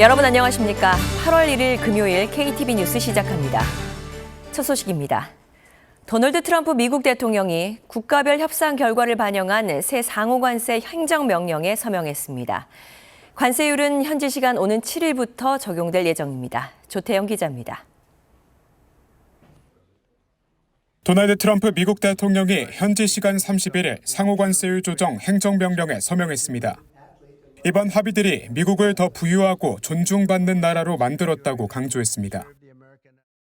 여러분 안녕하십니까? 8월 1일 금요일 KTV 뉴스 시작합니다. 첫 소식입니다. 도널드 트럼프 미국 대통령이 국가별 협상 결과를 반영한 새 상호관세 행정명령에 서명했습니다. 관세율은 현지 시간 오는 7일부터 적용될 예정입니다. 조태영 기자입니다. 도널드 트럼프 미국 대통령이 현지 시간 31일 상호관세율 조정 행정명령에 서명했습니다. 이번 합의들이 미국을 더 부유하고 존중받는 나라로 만들었다고 강조했습니다.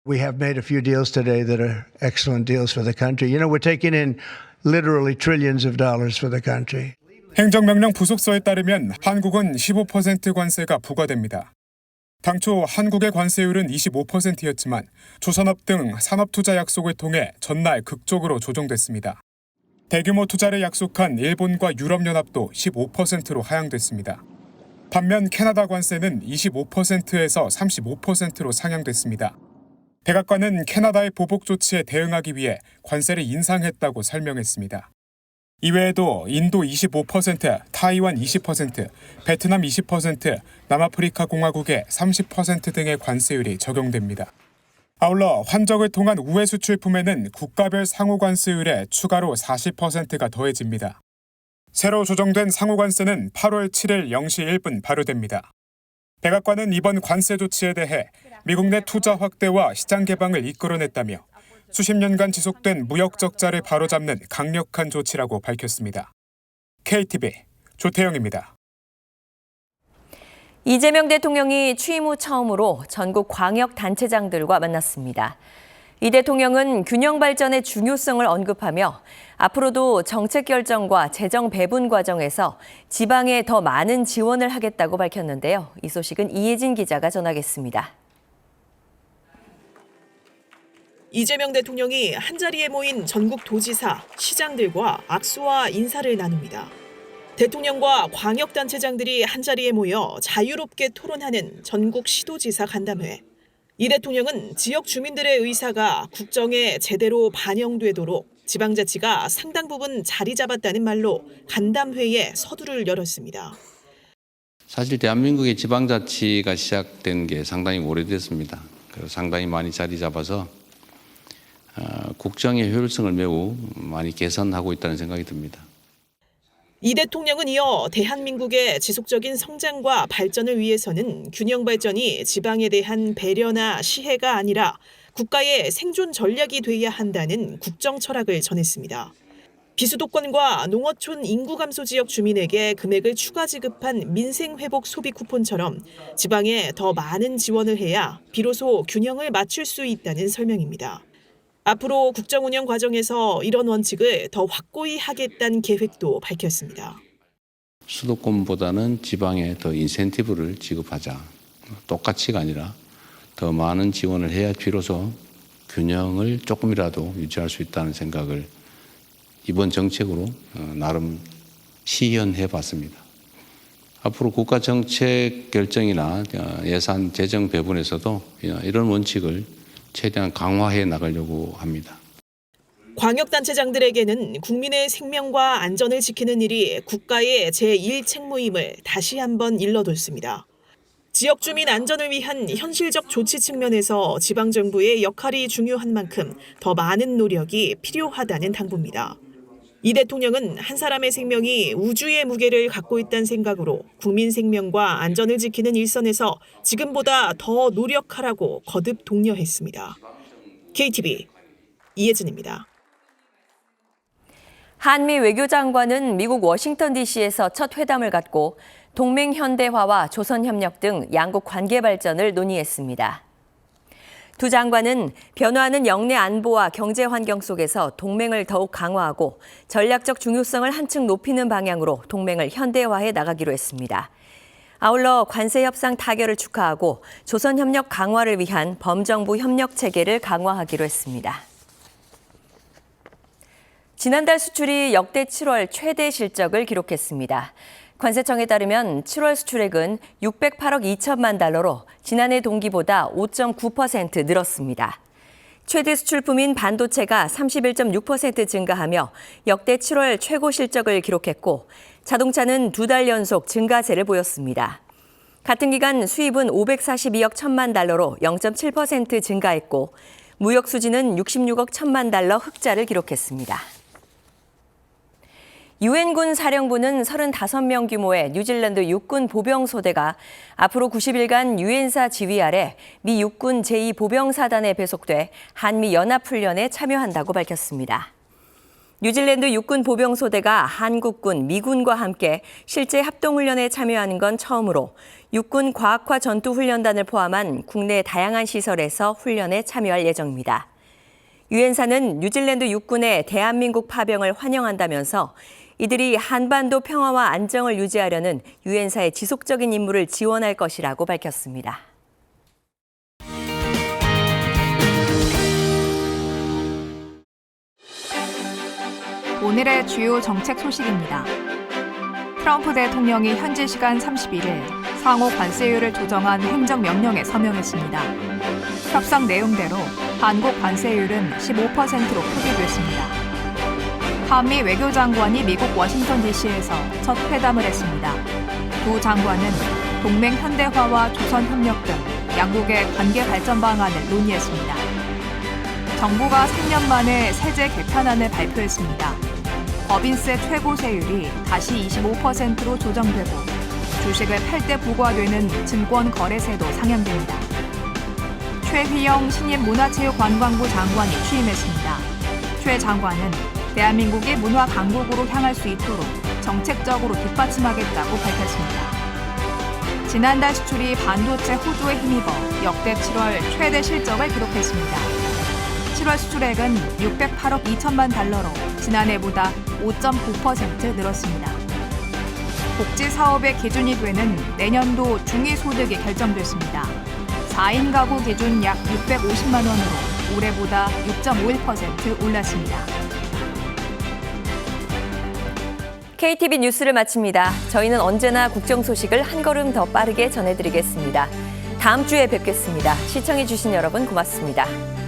We have made a few deals today that are excellent deals for the country. You know, we're taking in literally trillions of dollars for the country. 행정명령 부속서에 따르면 한국은 15% 관세가 부과됩니다. 당초 한국의 관세율은 25%였지만 조선업 등 산업투자 약속을 통해 전날 극적으로 조정됐습니다. 대규모 투자를 약속한 일본과 유럽연합도 15%로 하향됐습니다. 반면 캐나다 관세는 25%에서 35%로 상향됐습니다. 백악관은 캐나다의 보복 조치에 대응하기 위해 관세를 인상했다고 설명했습니다. 이외에도 인도 25%, 타이완 20%, 베트남 20%, 남아프리카 공화국의 30% 등의 관세율이 적용됩니다. 아울러 환적을 통한 우회 수출품에는 국가별 상호관세율에 추가로 40%가 더해집니다. 새로 조정된 상호관세는 8월 7일 0시 1분 발효됩니다. 백악관은 이번 관세 조치에 대해 미국 내 투자 확대와 시장 개방을 이끌어냈다며 수십 년간 지속된 무역 적자를 바로잡는 강력한 조치라고 밝혔습니다. KTV 조태영입니다. 이재명 대통령이 취임 후 처음으로 전국 광역단체장들과 만났습니다. 이 대통령은 균형 발전의 중요성을 언급하며 앞으로도 정책 결정과 재정 배분 과정에서 지방에 더 많은 지원을 하겠다고 밝혔는데요. 이 소식은 이혜진 기자가 전하겠습니다. 이재명 대통령이 한자리에 모인 전국 도지사, 시장들과 악수와 인사를 나눕니다. 대통령과 광역단체장들이 한자리에 모여 자유롭게 토론하는 전국 시도지사 간담회. 이 대통령은 지역 주민들의 의사가 국정에 제대로 반영되도록 지방자치가 상당 부분 자리 잡았다는 말로 간담회에 서두를 열었습니다. 사실 대한민국의 지방자치가 시작된 게 상당히 오래됐습니다. 그래서 상당히 많이 자리 잡아서 국정의 효율성을 매우 많이 개선하고 있다는 생각이 듭니다. 이 대통령은 이어 대한민국의 지속적인 성장과 발전을 위해서는 균형 발전이 지방에 대한 배려나 시혜가 아니라 국가의 생존 전략이 돼야 한다는 국정 철학을 전했습니다. 비수도권과 농어촌 인구 감소 지역 주민에게 금액을 추가 지급한 민생회복 소비 쿠폰처럼 지방에 더 많은 지원을 해야 비로소 균형을 맞출 수 있다는 설명입니다. 앞으로 국정 운영 과정에서 이런 원칙을 더 확고히 하겠다는 계획도 밝혔습니다. 수도권보다는 지방에 더 인센티브를 지급하자. 똑같이가 아니라 더 많은 지원을 해야 비로소 균형을 조금이라도 유지할 수 있다는 생각을 이번 정책으로 나름 시연해 봤습니다. 앞으로 국가 정책 결정이나 예산 재정 배분에서도 이런 원칙을 최대한 강화해 나가려고 합니다. 광역단체장들에게는 국민의 생명과 안전을 지키는 일이 국가의 제1책무임을 다시 한번 일러뒀습니다. 지역 주민 안전을 위한 현실적 조치 측면에서 지방정부의 역할이 중요한 만큼 더 많은 노력이 필요하다는 당부입니다. 이 대통령은 한 사람의 생명이 우주의 무게를 갖고 있다는 생각으로 국민 생명과 안전을 지키는 일선에서 지금보다 더 노력하라고 거듭 독려했습니다. KTV 이혜진입니다. 한미 외교장관은 미국 워싱턴 DC에서 첫 회담을 갖고 동맹 현대화와 조선협력 등 양국 관계 발전을 논의했습니다. 두 장관은 변화하는 영내 안보와 경제 환경 속에서 동맹을 더욱 강화하고 전략적 중요성을 한층 높이는 방향으로 동맹을 현대화해 나가기로 했습니다. 아울러 관세 협상 타결을 축하하고 조선협력 강화를 위한 범정부 협력 체계를 강화하기로 했습니다. 지난달 수출이 역대 7월 최대 실적을 기록했습니다. 관세청에 따르면 7월 수출액은 608억 2천만 달러로 지난해 동기보다 5.9% 늘었습니다. 최대 수출품인 반도체가 31.6% 증가하며 역대 7월 최고 실적을 기록했고 자동차는 2달 연속 증가세를 보였습니다. 같은 기간 수입은 542억 1천만 달러로 0.7% 증가했고 무역 수지는 66억 1천만 달러 흑자를 기록했습니다. 유엔군 사령부는 35명 규모의 뉴질랜드 육군 보병소대가 앞으로 90일간 유엔사 지휘 아래 미 육군 제2보병사단에 배속돼 한미 연합훈련에 참여한다고 밝혔습니다. 뉴질랜드 육군 보병소대가 한국군, 미군과 함께 실제 합동훈련에 참여하는 건 처음으로 육군 과학화 전투훈련단을 포함한 국내 다양한 시설에서 훈련에 참여할 예정입니다. 유엔사는 뉴질랜드 육군의 대한민국 파병을 환영한다면서 이들이 한반도 평화와 안정을 유지하려는 유엔사의 지속적인 임무를 지원할 것이라고 밝혔습니다. 오늘의 주요 정책 소식입니다. 트럼프 대통령이 현지 시간 31일 상호 관세율을 조정한 행정명령에 서명했습니다. 협상 내용대로 한국 관세율은 15%로 표기됐습니다. 한미 외교장관이 미국 워싱턴 DC에서 첫 회담을 했습니다. 두 장관은 동맹 현대화와 조선협력 등 양국의 관계 발전 방안을 논의했습니다. 정부가 3년 만에 세제 개편안을 발표했습니다. 법인세 최고 세율이 다시 25%로 조정되고 주식을 팔 때 부과되는 증권거래세도 상향됩니다. 최휘영 신임 문화체육관광부 장관이 취임했습니다. 최 장관은 대한민국이 문화 강국으로 향할 수 있도록 정책적으로 뒷받침하겠다고 밝혔습니다. 지난달 수출이 반도체 호조에 힘입어 역대 7월 최대 실적을 기록했습니다. 7월 수출액은 608억 2천만 달러로 지난해보다 5.9% 늘었습니다. 복지 사업의 기준이 되는 내년도 중위소득이 결정됐습니다. 4인 가구 기준 약 650만 원으로 올해보다 6.51% 올랐습니다. KTV 뉴스를 마칩니다. 저희는 언제나 국정 소식을 한 걸음 더 빠르게 전해드리겠습니다. 다음 주에 뵙겠습니다. 시청해주신 여러분 고맙습니다.